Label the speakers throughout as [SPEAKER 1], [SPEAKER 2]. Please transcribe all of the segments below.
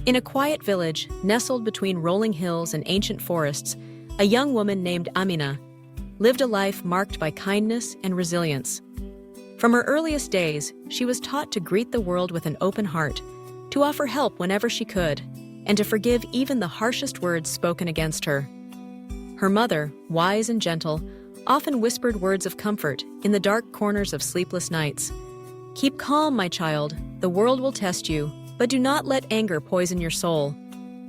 [SPEAKER 1] In a quiet village, nestled between rolling hills and ancient forests, a young woman named Amina lived a life marked by kindness and resilience. From her earliest days, she was taught to greet the world with an open heart, to offer help whenever she could, and to forgive even the harshest words spoken against her. Her mother, wise and gentle, often whispered words of comfort in the dark corners of sleepless nights. "Keep calm, my child. The world will test you, but do not let anger poison your soul.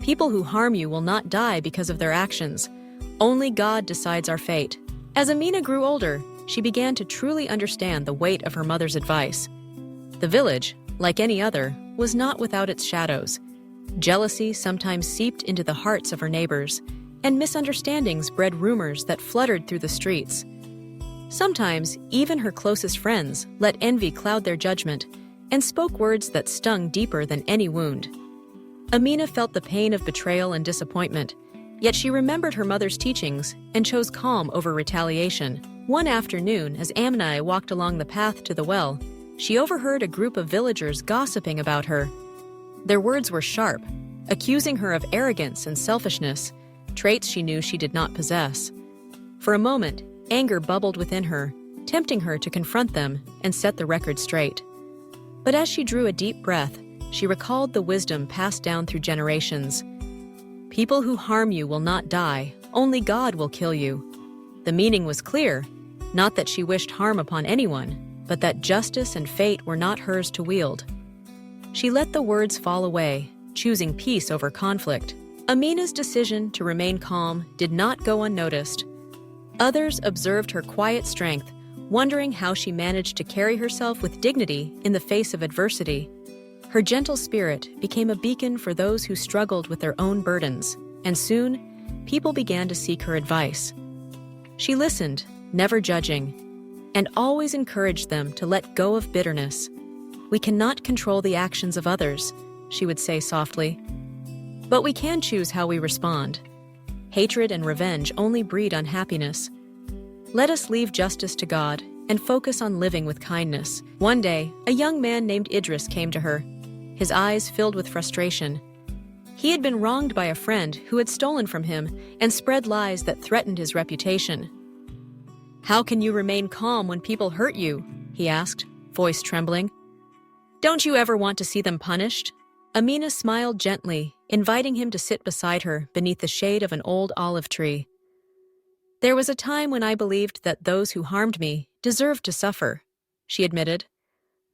[SPEAKER 1] People who harm you will not die because of their actions. Only God decides our fate." As Amina grew older, she began to truly understand the weight of her mother's advice. The village, like any other, was not without its shadows. Jealousy sometimes seeped into the hearts of her neighbors, and misunderstandings bred rumors that fluttered through the streets. Sometimes, even her closest friends let envy cloud their judgment and spoke words that stung deeper than any wound. Amina felt the pain of betrayal and disappointment, yet she remembered her mother's teachings and chose calm over retaliation. One afternoon, as Amina walked along the path to the well, she overheard a group of villagers gossiping about her. Their words were sharp, accusing her of arrogance and selfishness, traits she knew she did not possess. For a moment, anger bubbled within her, tempting her to confront them and set the record straight. But as she drew a deep breath, she recalled the wisdom passed down through generations. People who harm you will not die, only God will kill you. The meaning was clear, not that she wished harm upon anyone, but that justice and fate were not hers to wield. She let the words fall away, choosing peace over conflict. Amina's decision to remain calm did not go unnoticed. Others observed her quiet strength, wondering how she managed to carry herself with dignity in the face of adversity. Her gentle spirit became a beacon for those who struggled with their own burdens, and soon, people began to seek her advice. She listened, never judging, and always encouraged them to let go of bitterness. "We cannot control the actions of others," she would say softly, "but we can choose how we respond. Hatred and revenge only breed unhappiness. Let us leave justice to God and focus on living with kindness." One day, a young man named Idris came to her, his eyes filled with frustration. He had been wronged by a friend who had stolen from him and spread lies that threatened his reputation. "How can you remain calm when people hurt you?" he asked, voice trembling. "Don't you ever want to see them punished?" Amina smiled gently, inviting him to sit beside her beneath the shade of an old olive tree. "There was a time when I believed that those who harmed me deserved to suffer," she admitted.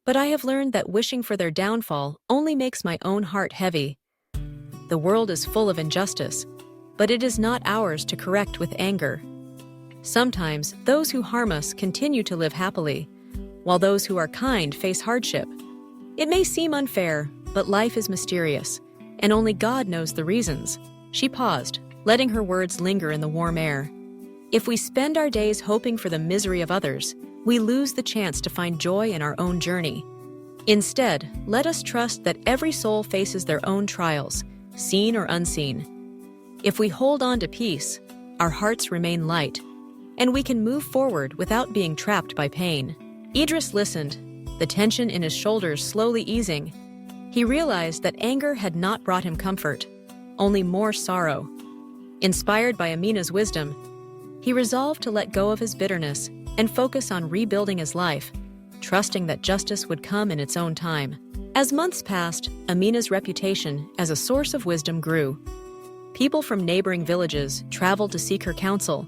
[SPEAKER 1] "But I have learned that wishing for their downfall only makes my own heart heavy. The world is full of injustice, but it is not ours to correct with anger. Sometimes those who harm us continue to live happily, while those who are kind face hardship. It may seem unfair, but life is mysterious, and only God knows the reasons." She paused, letting her words linger in the warm air. If we spend our days hoping for the misery of others, we lose the chance to find joy in our own journey. Instead, let us trust that every soul faces their own trials, seen or unseen. If we hold on to peace, our hearts remain light, and we can move forward without being trapped by pain. Idris listened, the tension in his shoulders slowly easing. He realized that anger had not brought him comfort, only more sorrow. Inspired by Amina's wisdom, he resolved to let go of his bitterness and focus on rebuilding his life, trusting that justice would come in its own time. As months passed, Amina's reputation as a source of wisdom grew. People from neighboring villages traveled to seek her counsel,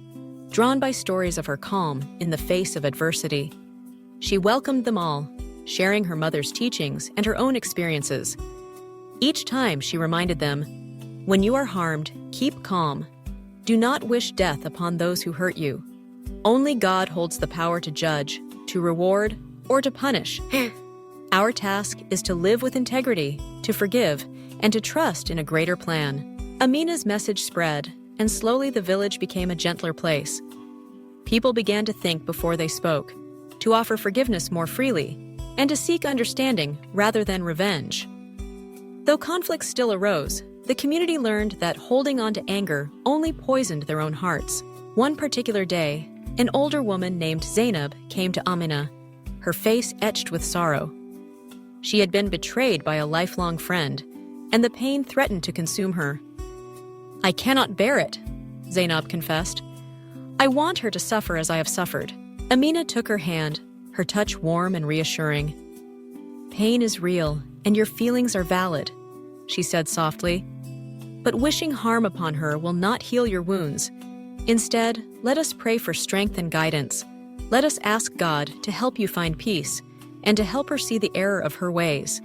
[SPEAKER 1] drawn by stories of her calm in the face of adversity. She welcomed them all, sharing her mother's teachings and her own experiences. Each time she reminded them, "When you are harmed, keep calm. Do not wish death upon those who hurt you. Only God holds the power to judge, to reward, or to punish. Our task is to live with integrity, to forgive, and to trust in a greater plan." Amina's message spread, and slowly the village became a gentler place. People began to think before they spoke, to offer forgiveness more freely, and to seek understanding rather than revenge. Though conflicts still arose, the community learned that holding on to anger only poisoned their own hearts. One particular day, an older woman named Zainab came to Amina, her face etched with sorrow. She had been betrayed by a lifelong friend, and the pain threatened to consume her. "I cannot bear it," Zainab confessed. "I want her to suffer as I have suffered." Amina took her hand, her touch warm and reassuring. "Pain is real, and your feelings are valid," she said softly. "But wishing harm upon her will not heal your wounds. Instead, let us pray for strength and guidance. Let us ask God to help you find peace and to help her see the error of her ways.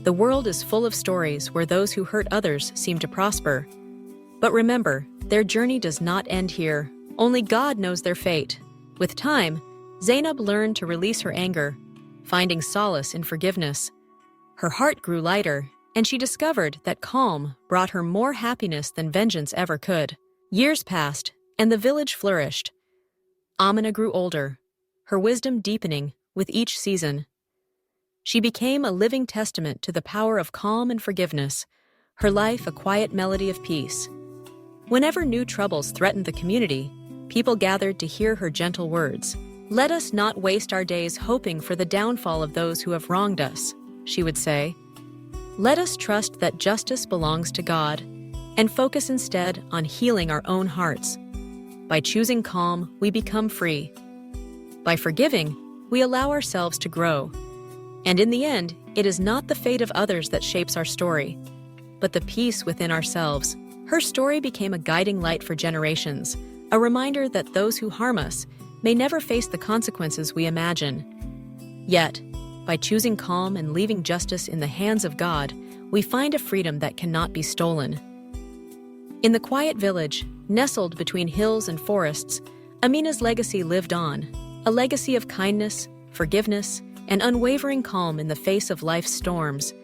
[SPEAKER 1] The world is full of stories where those who hurt others seem to prosper. But remember, their journey does not end here. Only God knows their fate." With time, Zainab learned to release her anger, finding solace in forgiveness. Her heart grew lighter, and she discovered that calm brought her more happiness than vengeance ever could. Years passed, and the village flourished. Amina grew older, her wisdom deepening with each season. She became a living testament to the power of calm and forgiveness, her life a quiet melody of peace. Whenever new troubles threatened the community, people gathered to hear her gentle words. "Let us not waste our days hoping for the downfall of those who have wronged us," she would say. "Let us trust that justice belongs to God and focus instead on healing our own hearts. By choosing calm, we become free. By forgiving, we allow ourselves to grow. And in the end, it is not the fate of others that shapes our story, but the peace within ourselves." Her story became a guiding light for generations, a reminder that those who harm us may never face the consequences we imagine. Yet, by choosing calm and leaving justice in the hands of God, we find a freedom that cannot be stolen. In the quiet village, nestled between hills and forests, Amina's legacy lived on, a legacy of kindness, forgiveness, and unwavering calm in the face of life's storms.